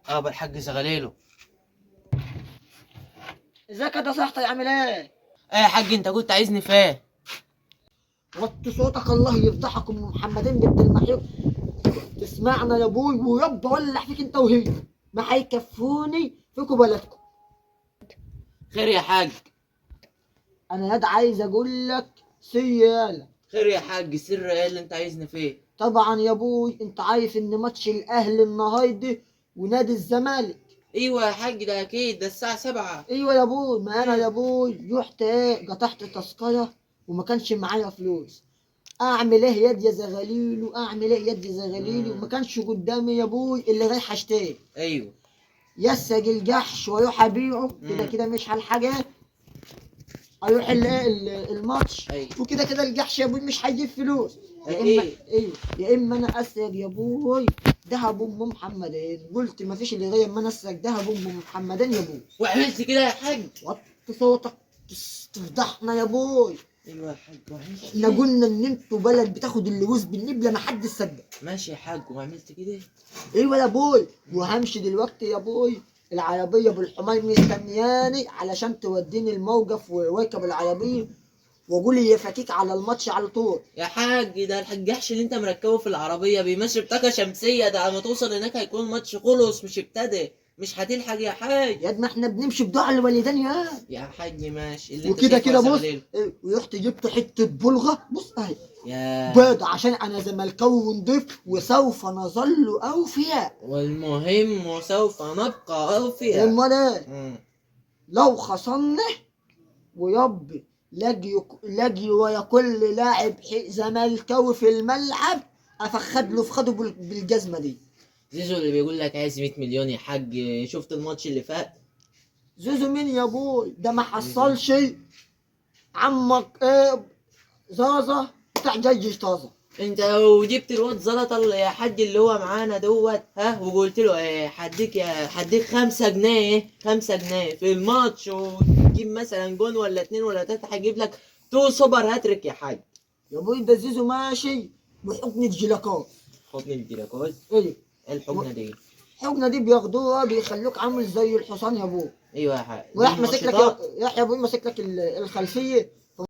ابا الحاج زغليله. ازيك يا صاحبي عامل ايه؟ ايه يا حاج، انت كنت عايزني في ايه؟ وطي صوتك الله يفضحك ام محمدين بنت المحيط. تسمعنا يا ابوي ويبا ولع فيك انت وهي. ما هيكفوني فيكوا بلدكم. خير يا حاج. انا ياد عايز اقول لك سيالة. خير يا حاج، سر ايه اللي انت عايزني فيه؟ طبعا يا ابوي انت عارف ان ماتش الاهلي النهارده ونادي الزمالك. ايوه يا حاج، ده اكيد ده الساعة 7. ايوه يا ابوي، ما انا يا ابوي رحت قطعت تذكره وما كانش معايا فلوس. اعمل ايه يد يا زغاليل، اعمل ايه يد يا زغاليل، وما كانش قدامي يا ابوي اللي رايح اشتري. ايوه. يسج الجحش واروح ابيعه كده كده مش هالحاجه. اروح الماتش. ايوه وكده كده الجحش يا ابوي مش هيجيب فلوس. يا اما اكيد. ايوه، يا اما انا اسرق يا ابوي دهب ام محمدين. قلت ما فيش اللي غير ما انا اسرق دهب ام محمدين يا ابوي. وعملت كده يا حاج؟ وطي صوتك تفضحنا يا ابوي. ايوه يا حاج، وعملت احنا كده؟ قلنا ان انتوا بلد بتاخد اللوز بالنبله، ما حد صدق. ماشي يا حاج، وعملت كده؟ ايوه يا ابوي، وهمشي دلوقتي يا ابوي. العربيه بالحمار مستنياني علشان توديني الموقف واركب العربيه واقول يا فكيك على الماتش على طول. يا حاج، ده الحجاحش اللي انت مركبه في العربية بيمشي بطاقة شمسية، ده لما توصل هناك هيكون الماتش خلص مش ابتدى. مش هتلحق يا حاج. يا ما احنا بنمشي بدعاء الوالدين يا. يا حاج ماشي اللي انت وكده شايفه يا كده بص زغليل. ورحت جبت حته بلغه بص اهي يا بيض عشان انا زملكاوي ونضيف وسوف نظل اوفياء. والمهم وسوف نبقى أوفياء. امال ايه؟ مم. لو خصمنا ويبي لاجي ويا كل لاعب زملكاوي في الملعب افخد له في خده بالجزمه دي. زيزو اللي بيقول لك عايز 100 مليون يا حاج، شفت الماتش اللي فات؟ زوزو مين يا ابوي؟ ده ما حصلش. عمك ايه؟ زازا بتاع جيش طازه. انت لو جبت الواد زلطه يا حاج اللي هو معانا دوت، ها، وقلت له هديك 5 جنيه، 5 جنيه في الماتش، وتجيب مثلا جون ولا 2 ولا 3، هجيب لك 2 سوبر هاتريك يا حاج. يا ابوي ده زيزو ماشي بحقنة جيلاكاس. حضن الجلاكوز؟ ايه ايه الحضنه دي؟ الحقنه دي بياخدوها بيخلوك عامل زي الحصان يا ابوي. ايوه يا حاج، دي وراح ماسك لك منشطات. راح يا ابوي ماسك لك الخلفيه